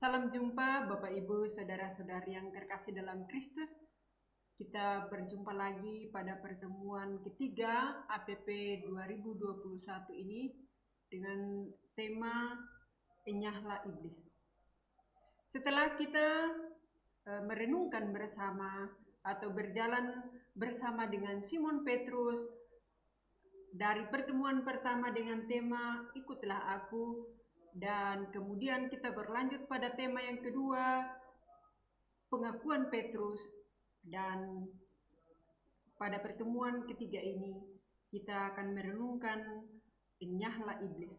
Salam jumpa Bapak Ibu Saudara-saudari yang terkasih dalam Kristus. Kita berjumpa lagi pada pertemuan ketiga APP 2021 ini dengan tema Enyahlah Iblis. Setelah kita merenungkan bersama atau berjalan bersama dengan Simon Petrus dari pertemuan pertama dengan tema Ikutlah Aku, dan kemudian kita berlanjut pada tema yang kedua, pengakuan Petrus, dan pada pertemuan ketiga ini kita akan merenungkan Enyahlah Iblis.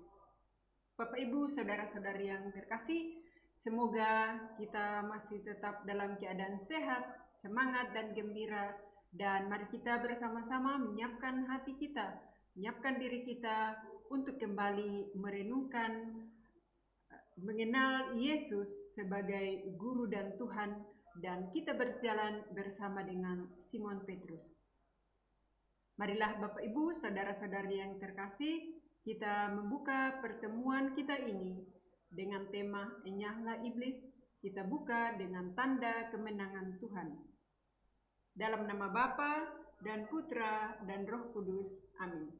Bapak Ibu Saudara-saudari yang terkasih, semoga kita masih tetap dalam keadaan sehat, semangat dan gembira, dan mari kita bersama-sama menyiapkan hati kita, menyiapkan diri kita untuk kembali merenungkan mengenal Yesus sebagai Guru dan Tuhan, dan kita berjalan bersama dengan Simon Petrus. Marilah Bapak Ibu Saudara-saudari yang terkasih, kita membuka pertemuan kita ini dengan tema Enyahlah Iblis. Kita buka dengan tanda kemenangan Tuhan. Dalam nama Bapa dan Putra dan Roh Kudus. Amin.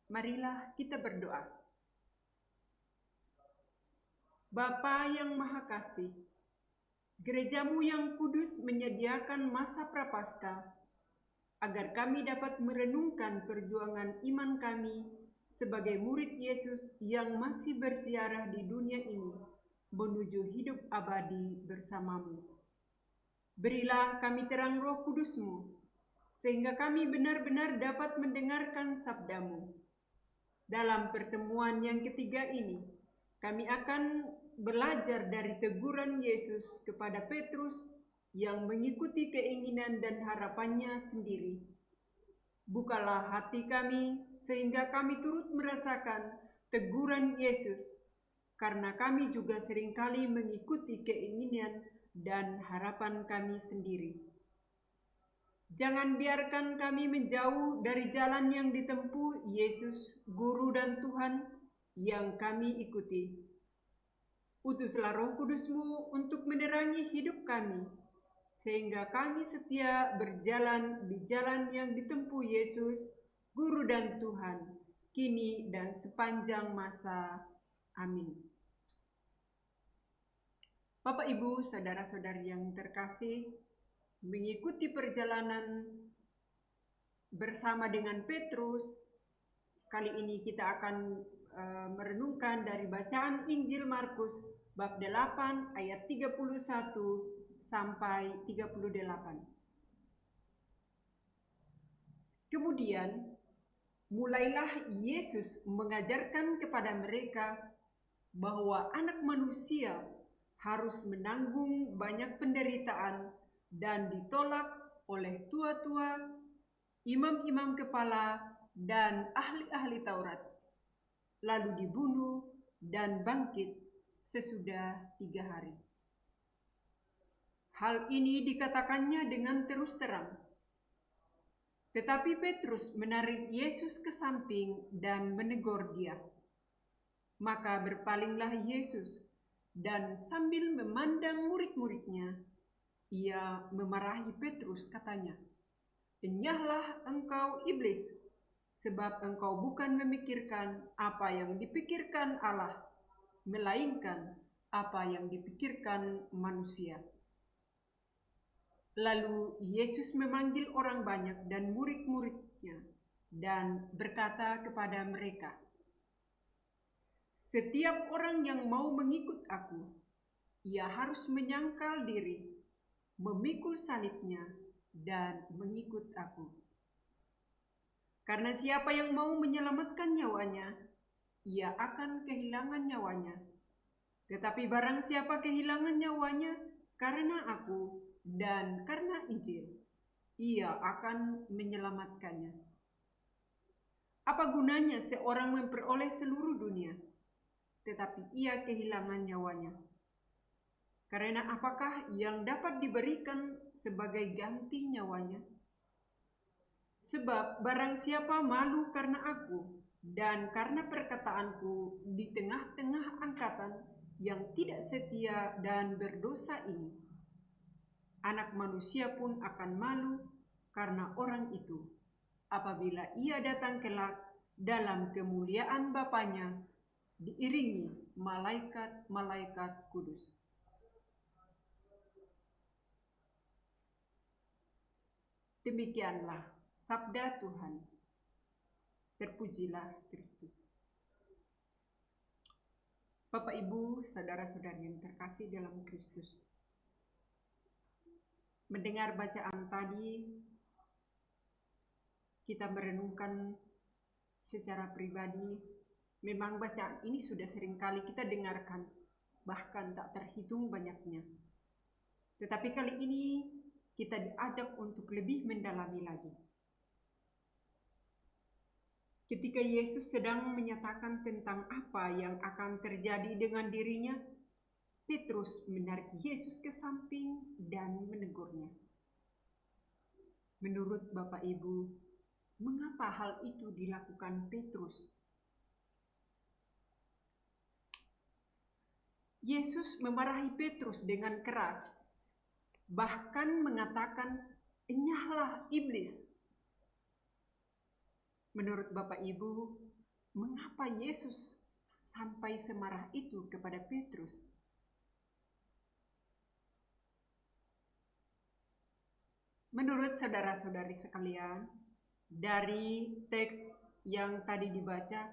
Marilah kita berdoa. Bapa yang Maha Kasih, gerejamu yang kudus menyediakan masa prapaskah agar kami dapat merenungkan perjuangan iman kami sebagai murid Yesus yang masih berziarah di dunia ini menuju hidup abadi bersamamu. Berilah kami terang Roh Kudus-Mu, sehingga kami benar-benar dapat mendengarkan sabdamu. Dalam pertemuan yang ketiga ini, kami akan belajar dari teguran Yesus kepada Petrus yang mengikuti keinginan dan harapannya sendiri. Bukalah hati kami sehingga kami turut merasakan teguran Yesus, karena kami juga seringkali mengikuti keinginan dan harapan kami sendiri. Jangan biarkan kami menjauh dari jalan yang ditempuh Yesus, Guru dan Tuhan yang kami ikuti. Utuslah Roh Kudus-Mu untuk menerangi hidup kami, sehingga kami setia berjalan di jalan yang ditempuh Yesus, Guru dan Tuhan, kini dan sepanjang masa. Amin. Bapak Ibu Saudara-saudari yang terkasih, mengikuti perjalanan bersama dengan Petrus, kali ini kita akan merenungkan dari bacaan Injil Markus bab 8 ayat 31 sampai 38. Kemudian mulailah Yesus mengajarkan kepada mereka bahwa Anak Manusia harus menanggung banyak penderitaan dan ditolak oleh tua-tua, imam-imam kepala, dan ahli-ahli Taurat, lalu dibunuh dan bangkit sesudah 3 hari. Hal ini dikatakannya dengan terus terang. Tetapi Petrus menarik Yesus ke samping dan menegur dia. Maka berpalinglah Yesus, dan sambil memandang murid-muridnya, ia memarahi Petrus, katanya, "Enyahlah engkau iblis, sebab engkau bukan memikirkan apa yang dipikirkan Allah, melainkan apa yang dipikirkan manusia." Lalu Yesus memanggil orang banyak dan murid-muridnya dan berkata kepada mereka, "Setiap orang yang mau mengikut aku, ia harus menyangkal diri, memikul salibnya, dan mengikut aku. Karena siapa yang mau menyelamatkan nyawanya, ia akan kehilangan nyawanya. Tetapi barang siapa kehilangan nyawanya karena aku dan karena Injil, ia akan menyelamatkannya. Apa gunanya seorang memperoleh seluruh dunia, tetapi ia kehilangan nyawanya? Karena apakah yang dapat diberikan sebagai ganti nyawanya? Sebab barang siapa malu karena aku dan karena perkataanku di tengah-tengah angkatan, yang tidak setia dan berdosa ini, Anak Manusia pun akan malu karena orang itu, apabila ia datang kelak dalam kemuliaan Bapanya, diiringi malaikat-malaikat kudus. Demikianlah sabda Tuhan. Terpujilah Kristus. Bapak, Ibu, saudara-saudari yang terkasih dalam Kristus. Mendengar bacaan tadi, kita merenungkan secara pribadi. Memang bacaan ini sudah seringkali kita dengarkan, bahkan tak terhitung banyaknya. Tetapi kali ini kita diajak untuk lebih mendalami lagi. Ketika Yesus sedang menyatakan tentang apa yang akan terjadi dengan dirinya, Petrus menarik Yesus ke samping dan menegurnya. Menurut Bapak Ibu, mengapa hal itu dilakukan Petrus? Yesus memarahi Petrus dengan keras, bahkan mengatakan, "Enyahlah iblis." Menurut Bapak Ibu, mengapa Yesus sampai semarah itu kepada Petrus? Menurut saudara-saudari sekalian, dari teks yang tadi dibaca,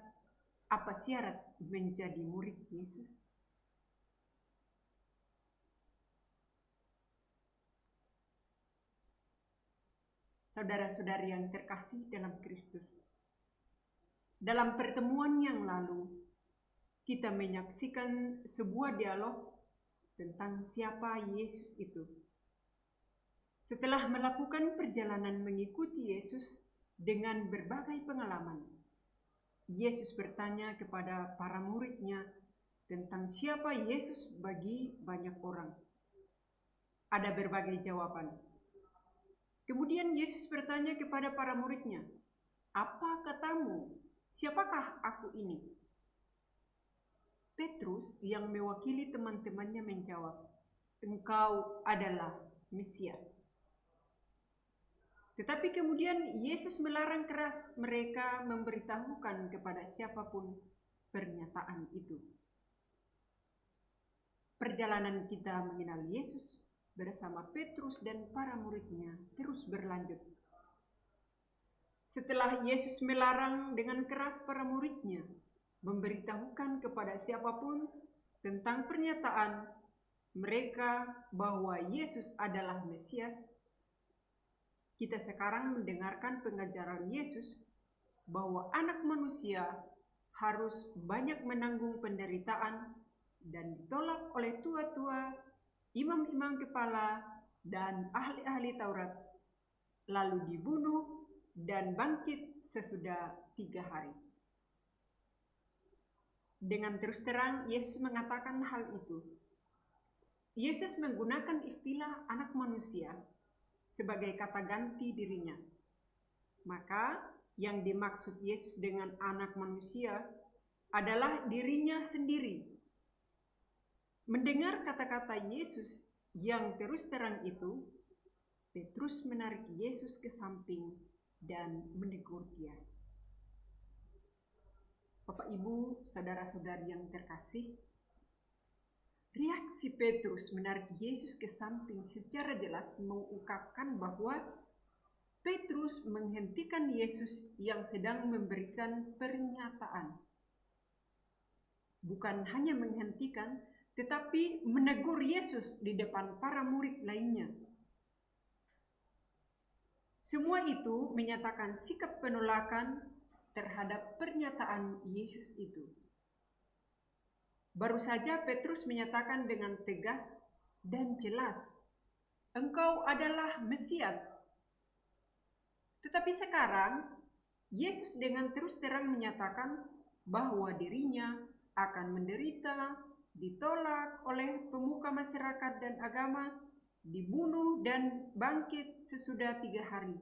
apa syarat menjadi murid Yesus? Saudara-saudari yang terkasih dalam Kristus, dalam pertemuan yang lalu, kita menyaksikan sebuah dialog tentang siapa Yesus itu. Setelah melakukan perjalanan mengikuti Yesus dengan berbagai pengalaman, Yesus bertanya kepada para muridnya tentang siapa Yesus bagi banyak orang. Ada berbagai jawaban. Kemudian Yesus bertanya kepada para muridnya, "Apa katamu? Siapakah aku ini?" Petrus yang mewakili teman-temannya menjawab, "Engkau adalah Mesias." Tetapi kemudian Yesus melarang keras mereka memberitahukan kepada siapapun pernyataan itu. Perjalanan kita mengenal Yesus bersama Petrus dan para muridnya terus berlanjut. Setelah Yesus melarang dengan keras para muridnya memberitahukan kepada siapapun tentang pernyataan mereka bahwa Yesus adalah Mesias, kita sekarang mendengarkan pengajaran Yesus bahwa Anak Manusia harus banyak menanggung penderitaan dan ditolak oleh tua-tua, imam-imam kepala, dan ahli-ahli Taurat, lalu dibunuh dan bangkit sesudah 3 hari. Dengan terus terang Yesus mengatakan hal itu. Yesus menggunakan istilah anak manusia sebagai kata ganti dirinya. Maka yang dimaksud Yesus dengan anak manusia adalah dirinya sendiri. Mendengar kata-kata Yesus yang terus terang itu, Petrus menarik Yesus ke samping dan menegur dia. Bapak, Ibu, saudara-saudari yang terkasih, reaksi Petrus menarik Yesus ke samping secara jelas mengungkapkan bahwa Petrus menghentikan Yesus yang sedang memberikan pernyataan. Bukan hanya menghentikan, tetapi menegur Yesus di depan para murid lainnya. Semua itu menyatakan sikap penolakan terhadap pernyataan Yesus itu. Baru saja Petrus menyatakan dengan tegas dan jelas, "Engkau adalah Mesias." Tetapi sekarang, Yesus dengan terus terang menyatakan bahwa dirinya akan menderita, ditolak oleh pemuka masyarakat dan agama, dibunuh dan bangkit sesudah 3 hari.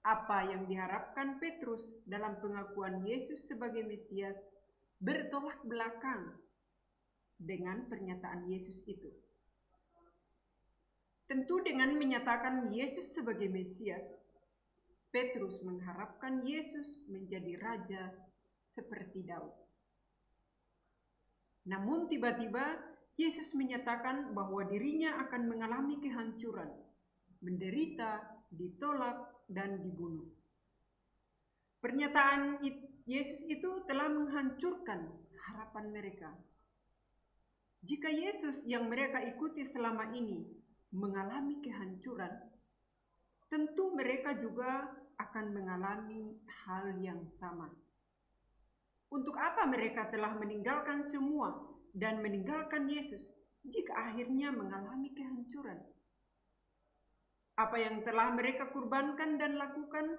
Apa yang diharapkan Petrus dalam pengakuan Yesus sebagai Mesias bertolak belakang. dengan pernyataan Yesus itu. Tentu dengan menyatakan Yesus sebagai Mesias, Petrus mengharapkan Yesus menjadi raja seperti Daud. Namun tiba-tiba Yesus menyatakan bahwa dirinya akan mengalami kehancuran, menderita, ditolak, dan dibunuh. Pernyataan Yesus itu telah menghancurkan harapan mereka. Jika Yesus yang mereka ikuti selama ini mengalami kehancuran, tentu mereka juga akan mengalami hal yang sama. Untuk apa mereka telah meninggalkan semua dan meninggalkan Yesus jika akhirnya mengalami kehancuran? Apa yang telah mereka kurbankan dan lakukan,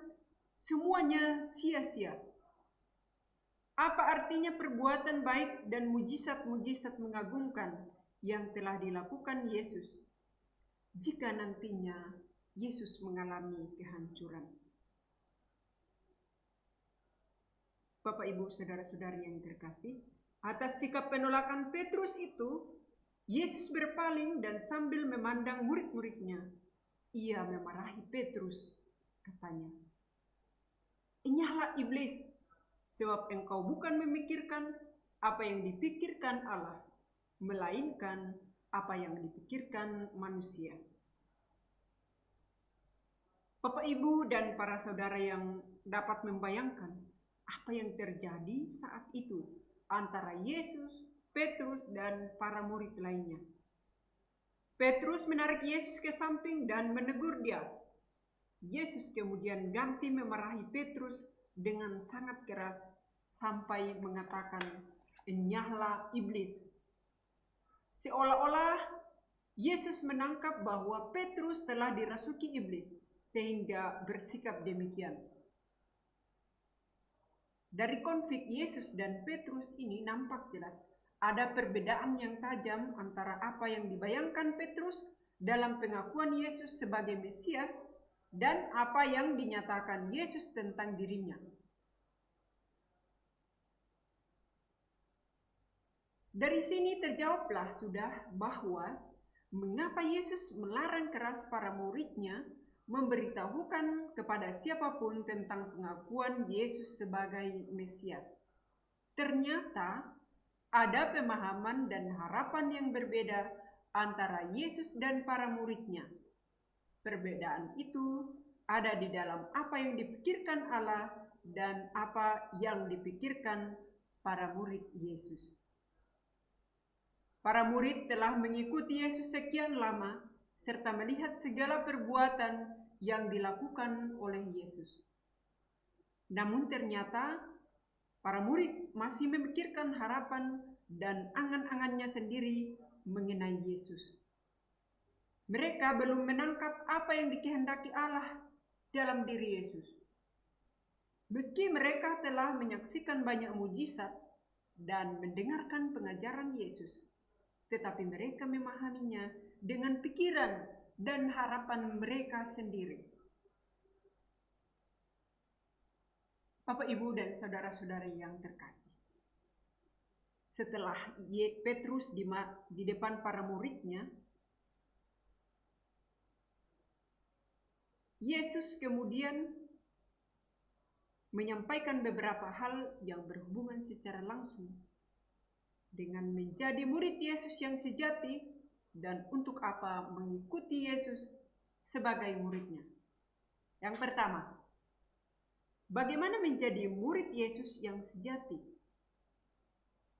semuanya sia-sia. Apa artinya perbuatan baik dan mujizat-mujizat mengagumkan yang telah dilakukan Yesus jika nantinya Yesus mengalami kehancuran? Bapak, Ibu, saudara-saudari yang terkasih, atas sikap penolakan Petrus itu, Yesus berpaling dan sambil memandang murid-muridnya, ia memarahi Petrus, katanya, "Enyahlah iblis, sebab engkau bukan memikirkan apa yang dipikirkan Allah, melainkan apa yang dipikirkan manusia." Bapak, Ibu, dan para saudara yang dapat membayangkan apa yang terjadi saat itu antara Yesus, Petrus, dan para murid lainnya. Petrus menarik Yesus ke samping dan menegur dia. Yesus kemudian ganti memarahi Petrus dengan sangat keras sampai mengatakan, "Enyahlah iblis." Seolah-olah Yesus menangkap bahwa Petrus telah dirasuki iblis sehingga bersikap demikian. Dari konflik Yesus dan Petrus ini nampak jelas ada perbedaan yang tajam antara apa yang dibayangkan Petrus dalam pengakuan Yesus sebagai Mesias dan apa yang dinyatakan Yesus tentang dirinya. Dari sini terjawablah sudah bahwa mengapa Yesus melarang keras para muridnya memberitahukan kepada siapapun tentang pengakuan Yesus sebagai Mesias. Ternyata ada pemahaman dan harapan yang berbeda antara Yesus dan para muridnya. Perbedaan itu ada di dalam apa yang dipikirkan Allah dan apa yang dipikirkan para murid Yesus. Para murid telah mengikuti Yesus sekian lama serta melihat segala perbuatan yang dilakukan oleh Yesus. Namun ternyata para murid masih memikirkan harapan dan angan-angannya sendiri mengenai Yesus. Mereka belum menangkap apa yang dikehendaki Allah dalam diri Yesus. Meski mereka telah menyaksikan banyak mujizat dan mendengarkan pengajaran Yesus, tetapi mereka memahaminya dengan pikiran dan harapan mereka sendiri. Bapak, Ibu, dan saudara-saudari yang terkasih, setelah Petrus di depan para muridnya, Yesus kemudian menyampaikan beberapa hal yang berhubungan secara langsung dengan menjadi murid Yesus yang sejati dan untuk apa mengikuti Yesus sebagai muridnya. Yang pertama, bagaimana menjadi murid Yesus yang sejati?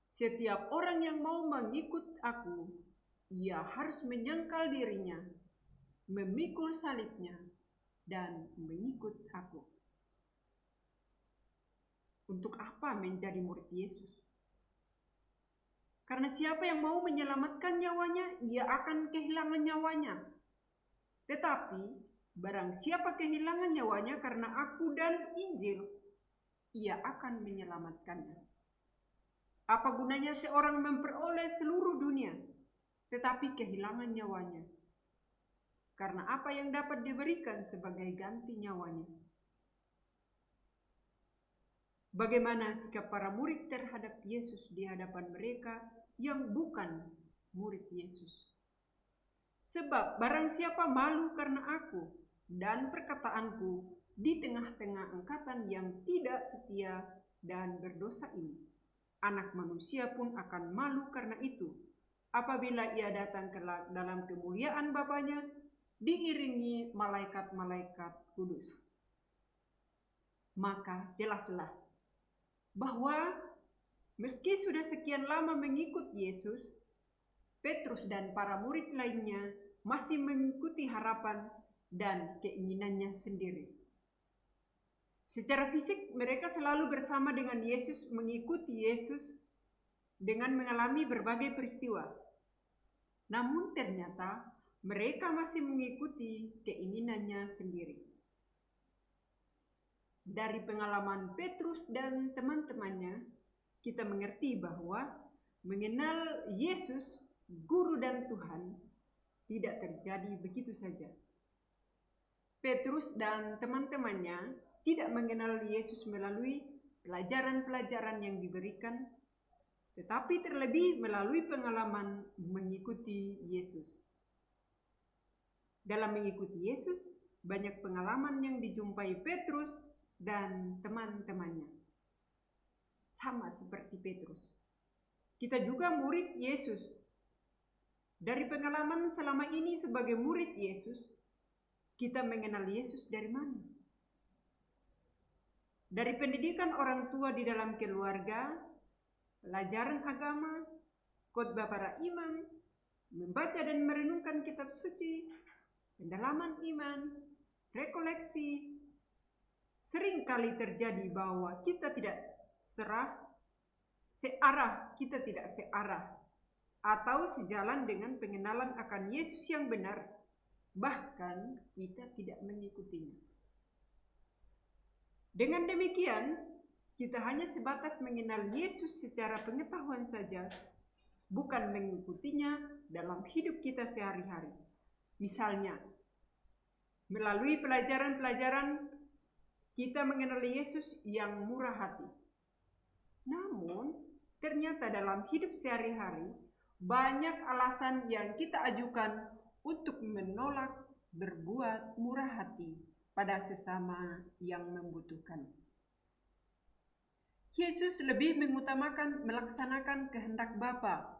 Setiap orang yang mau mengikut aku, ia harus menyangkal dirinya, memikul salibnya, dan mengikut aku. Untuk apa menjadi murid Yesus? Karena siapa yang mau menyelamatkan nyawanya, ia akan kehilangan nyawanya. Tetapi, barang siapa kehilangan nyawanya karena aku dan Injil, ia akan menyelamatkannya. Apa gunanya seorang memperoleh seluruh dunia, tetapi kehilangan nyawanya? Karena apa yang dapat diberikan sebagai ganti nyawanya? Bagaimana sikap para murid terhadap Yesus di hadapan mereka yang bukan murid Yesus. Sebab barang siapa malu karena aku dan perkataanku di tengah-tengah angkatan yang tidak setia dan berdosa ini, Anak Manusia pun akan malu karena itu, apabila ia datang kelak dalam kemuliaan Bapanya, diiringi malaikat-malaikat kudus. Maka jelaslah bahwa meski sudah sekian lama mengikut Yesus, Petrus dan para murid lainnya masih mengikuti harapan dan keinginannya sendiri. Secara fisik mereka selalu bersama dengan Yesus, mengikuti Yesus dengan mengalami berbagai peristiwa. Namun ternyata mereka masih mengikuti keinginannya sendiri. Dari pengalaman Petrus dan teman-temannya, kita mengerti bahwa mengenal Yesus, Guru dan Tuhan, tidak terjadi begitu saja. Petrus dan teman-temannya tidak mengenal Yesus melalui pelajaran-pelajaran yang diberikan, tetapi terlebih melalui pengalaman mengikuti Yesus. Dalam mengikuti Yesus, banyak pengalaman yang dijumpai Petrus dan teman-temannya. Sama seperti Petrus, kita juga murid Yesus. Dari pengalaman selama ini sebagai murid Yesus, kita mengenal Yesus dari mana? Dari pendidikan orang tua di dalam keluarga, pelajaran agama, khotbah para imam, membaca dan merenungkan kitab suci, pendalaman iman, rekoleksi. Seringkali terjadi bahwa kita tidak searah, atau sejalan dengan pengenalan akan Yesus yang benar, bahkan kita tidak mengikutinya. Dengan demikian, kita hanya sebatas mengenal Yesus secara pengetahuan saja, bukan mengikutinya dalam hidup kita sehari-hari. Misalnya, melalui pelajaran-pelajaran kita mengenal Yesus yang murah hati. Namun, ternyata dalam hidup sehari-hari, banyak alasan yang kita ajukan untuk menolak berbuat murah hati pada sesama yang membutuhkan. Yesus lebih mengutamakan melaksanakan kehendak Bapa.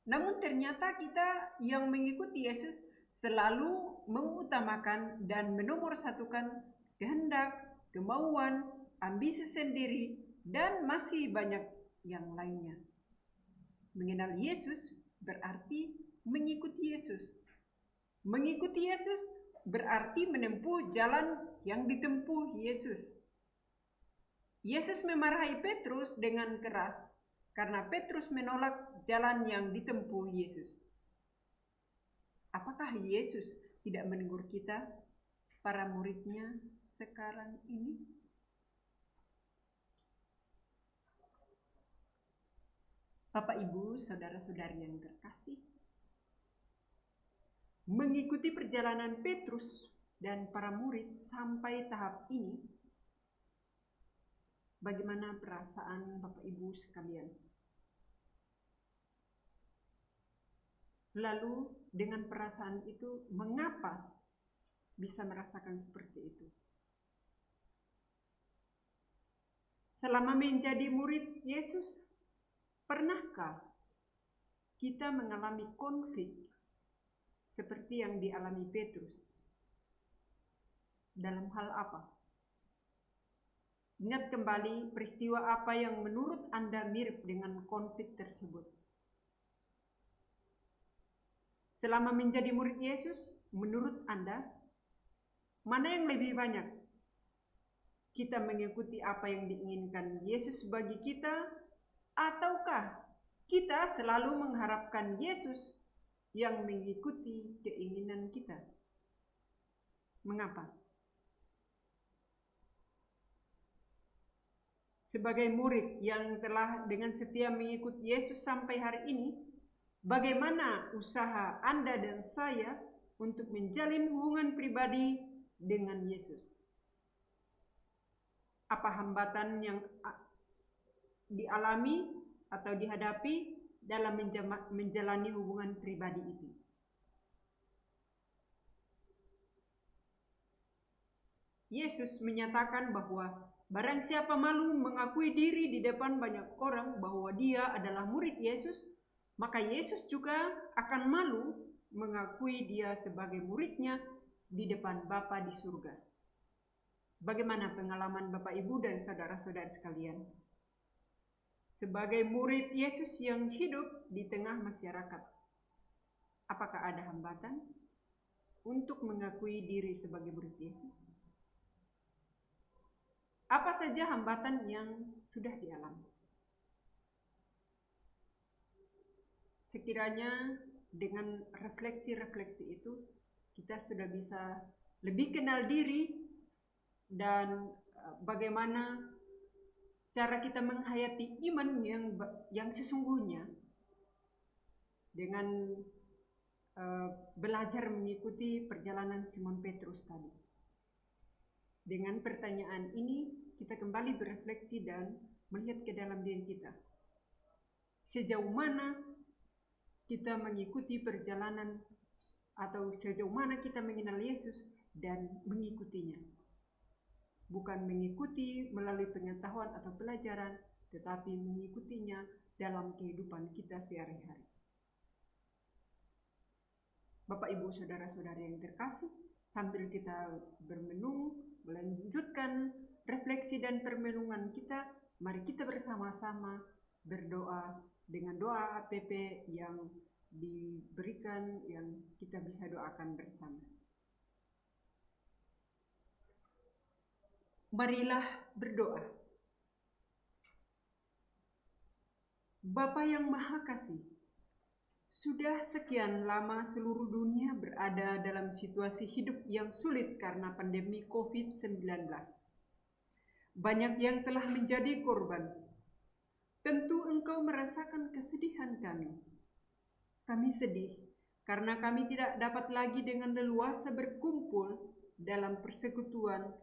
Namun ternyata kita yang mengikuti Yesus selalu mengutamakan dan menomorsatukan kehendak, kemauan, ambisi sendiri, dan masih banyak yang lainnya. Mengenal Yesus berarti mengikuti Yesus. Mengikuti Yesus berarti menempuh jalan yang ditempuh Yesus. Yesus memarahi Petrus dengan keras karena Petrus menolak jalan yang ditempuh Yesus. Apakah Yesus tidak menegur kita, para muridnya sekarang ini? Bapak, Ibu, saudara-saudari yang terkasih, mengikuti perjalanan Petrus dan para murid sampai tahap ini, bagaimana perasaan Bapak Ibu sekalian? Lalu dengan perasaan itu, mengapa bisa merasakan seperti itu? Selama menjadi murid Yesus, pernahkah kita mengalami konflik seperti yang dialami Petrus? Dalam hal apa? Ingat kembali peristiwa apa yang menurut Anda mirip dengan konflik tersebut. Selama menjadi murid Yesus, menurut Anda, mana yang lebih banyak? Kita mengikuti apa yang diinginkan Yesus bagi kita, ataukah kita selalu mengharapkan Yesus yang mengikuti keinginan kita? Mengapa? Sebagai murid yang telah dengan setia mengikuti Yesus sampai hari ini, bagaimana usaha Anda dan saya untuk menjalin hubungan pribadi dengan Yesus? Apa hambatan yang dialami atau dihadapi dalam menjalani hubungan pribadi itu. Yesus menyatakan bahwa barang siapa malu mengakui diri di depan banyak orang bahwa dia adalah murid Yesus, maka Yesus juga akan malu mengakui dia sebagai muridnya di depan Bapa di surga. Bagaimana pengalaman Bapak Ibu dan saudara-saudara sekalian? Sebagai murid Yesus yang hidup di tengah masyarakat, apakah ada hambatan untuk mengakui diri sebagai murid Yesus? Apa saja hambatan yang sudah dialami? Sekiranya dengan refleksi-refleksi itu kita sudah bisa lebih kenal diri dan bagaimana cara kita menghayati iman yang sesungguhnya dengan belajar mengikuti perjalanan Simon Petrus tadi. Dengan pertanyaan ini kita kembali berefleksi dan melihat ke dalam diri kita. Sejauh mana kita mengikuti perjalanan atau sejauh mana kita mengenal Yesus dan mengikutinya. Bukan mengikuti melalui pengetahuan atau pelajaran, tetapi mengikutinya dalam kehidupan kita sehari-hari. Bapak, Ibu, saudara-saudara yang terkasih, sambil kita bermenung, melanjutkan refleksi dan permenungan kita, mari kita bersama-sama berdoa dengan doa APP yang diberikan, yang kita bisa doakan bersama. Marilah berdoa. Bapa yang Maha Kasih, sudah sekian lama seluruh dunia berada dalam situasi hidup yang sulit karena pandemi COVID-19. Banyak yang telah menjadi korban. Tentu Engkau merasakan kesedihan kami. Kami sedih karena kami tidak dapat lagi dengan leluasa berkumpul dalam persekutuan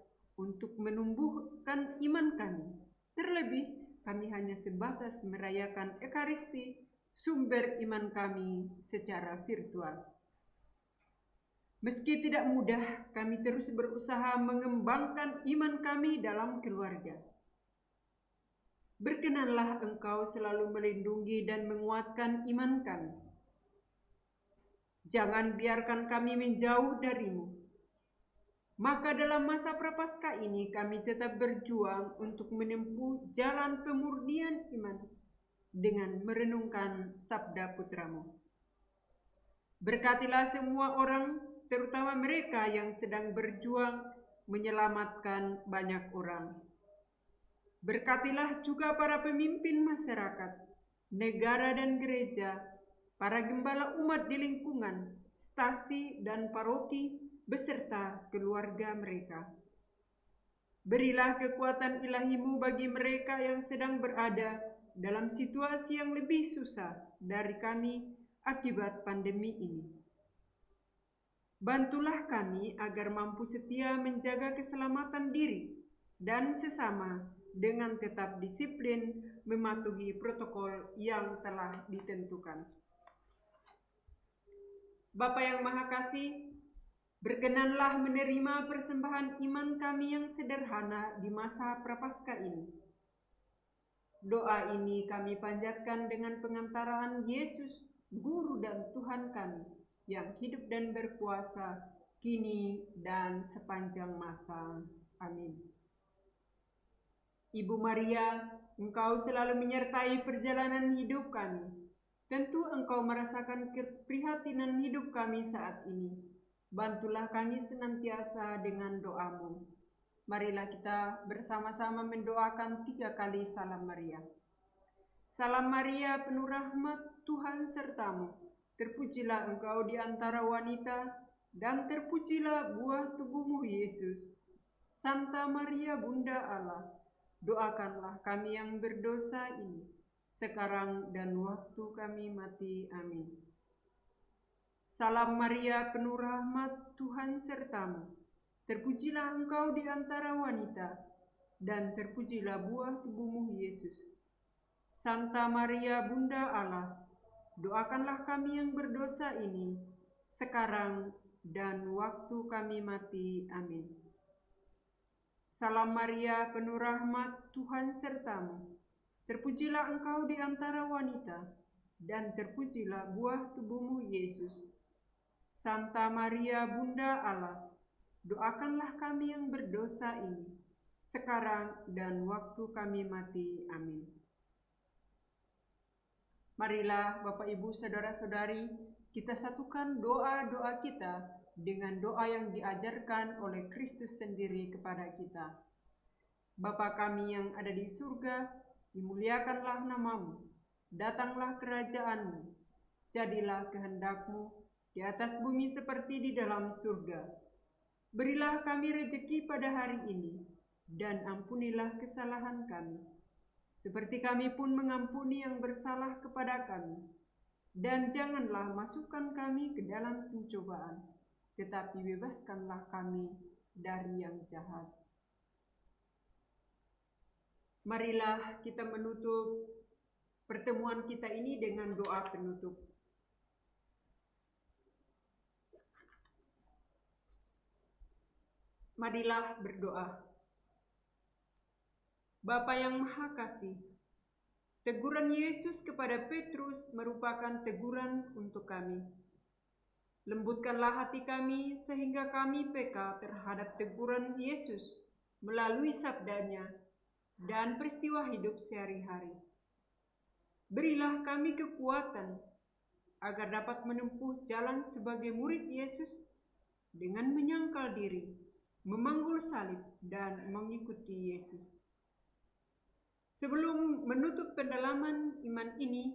untuk menumbuhkan iman kami. Terlebih, kami hanya sebatas merayakan Ekaristi, sumber iman kami, secara virtual. Meski tidak mudah, kami terus berusaha mengembangkan iman kami dalam keluarga. Berkenanlah Engkau selalu melindungi dan menguatkan iman kami. Jangan biarkan kami menjauh dari-Mu. Maka dalam masa prapaskah ini kami tetap berjuang untuk menempuh jalan pemurnian iman dengan merenungkan sabda Putra-Mu. Berkatilah semua orang, terutama mereka yang sedang berjuang menyelamatkan banyak orang. Berkatilah juga para pemimpin masyarakat, negara dan gereja, para gembala umat di lingkungan, stasi dan paroki, beserta keluarga mereka. Berilah kekuatan ilahi-Mu bagi mereka yang sedang berada dalam situasi yang lebih susah dari kami akibat pandemi ini. Bantulah kami agar mampu setia menjaga keselamatan diri dan sesama dengan tetap disiplin mematuhi protokol yang telah ditentukan. Bapa yang Maha Kasih, berkenanlah menerima persembahan iman kami yang sederhana di masa prapaskah ini. Doa ini kami panjatkan dengan pengantaraan Yesus, Guru dan Tuhan kami, yang hidup dan berkuasa kini dan sepanjang masa. Amin. Ibu Maria, Engkau selalu menyertai perjalanan hidup kami. Tentu Engkau merasakan keprihatinan hidup kami saat ini. Bantulah kami senantiasa dengan doa-Mu. Marilah kita bersama-sama mendoakan 3 kali Salam Maria. Salam Maria, penuh rahmat, Tuhan serta-Mu. Terpujilah Engkau di antara wanita, dan terpujilah buah tubuh-Mu, Yesus. Santa Maria, Bunda Allah, doakanlah kami yang berdosa ini, sekarang dan waktu kami mati. Amin. Salam Maria, penuh rahmat, Tuhan serta-Mu. Terpujilah Engkau di antara wanita, dan terpujilah buah tubuh-Mu, Yesus. Santa Maria Bunda Allah, doakanlah kami yang berdosa ini, sekarang dan waktu kami mati. Amin. Salam Maria, penuh rahmat, Tuhan sertamu. Terpujilah engkau di antara wanita, dan terpujilah buah tubuhmu, Yesus. Santa Maria Bunda Allah, doakanlah kami yang berdosa ini, sekarang dan waktu kami mati. Amin. Marilah Bapak Ibu Saudara-saudari, kita satukan doa-doa kita dengan doa yang diajarkan oleh Kristus sendiri kepada kita. Bapa kami yang ada di surga, dimuliakanlah namamu, datanglah kerajaanmu, jadilah kehendak-Mu di atas bumi seperti di dalam surga. Berilah kami rejeki pada hari ini, dan ampunilah kesalahan kami, seperti kami pun mengampuni yang bersalah kepada kami. Dan janganlah masukkan kami ke dalam pencobaan, tetapi bebaskanlah kami dari yang jahat. Marilah kita menutup pertemuan kita ini dengan doa penutup. Marilah berdoa. Bapa yang Maha Kasih, teguran Yesus kepada Petrus merupakan teguran untuk kami. Lembutkanlah hati kami sehingga kami peka terhadap teguran Yesus melalui sabdanya dan peristiwa hidup sehari-hari. Berilah kami kekuatan agar dapat menempuh jalan sebagai murid Yesus dengan menyangkal diri, memanggul salib, dan mengikuti Yesus. Sebelum menutup pendalaman iman ini,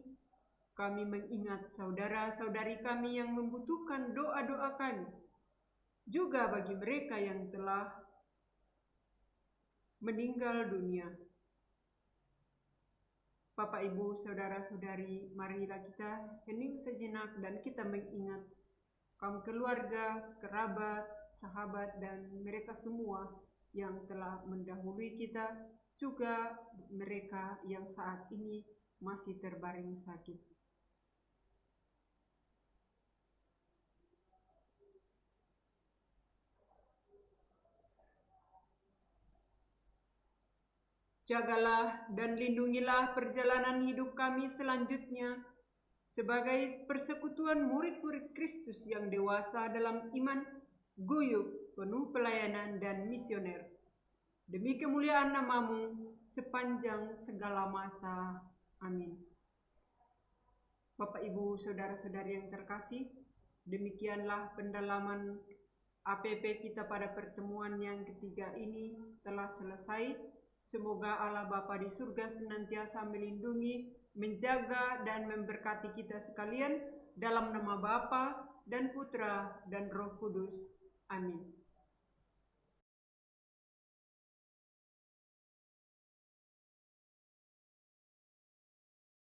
kami mengingat saudara-saudari kami yang membutuhkan doa-doa kami, juga bagi mereka yang telah meninggal dunia. Bapak, Ibu, saudara-saudari, marilah kita hening sejenak dan kita mengingat kaum keluarga, kerabat, sahabat, dan mereka semua yang telah mendahului kita, juga mereka yang saat ini masih terbaring sakit. Jagalah dan lindungilah perjalanan hidup kami selanjutnya sebagai persekutuan murid-murid Kristus yang dewasa dalam iman, guyup, penuh pelayanan dan misioner. Demi kemuliaan namamu sepanjang segala masa. Amin. Bapak, Ibu, saudara-saudari yang terkasih, demikianlah pendalaman APP kita pada pertemuan yang ketiga ini telah selesai. Semoga Allah Bapa di surga senantiasa melindungi, menjaga, dan memberkati kita sekalian dalam nama Bapa dan Putra dan Roh Kudus. Amin.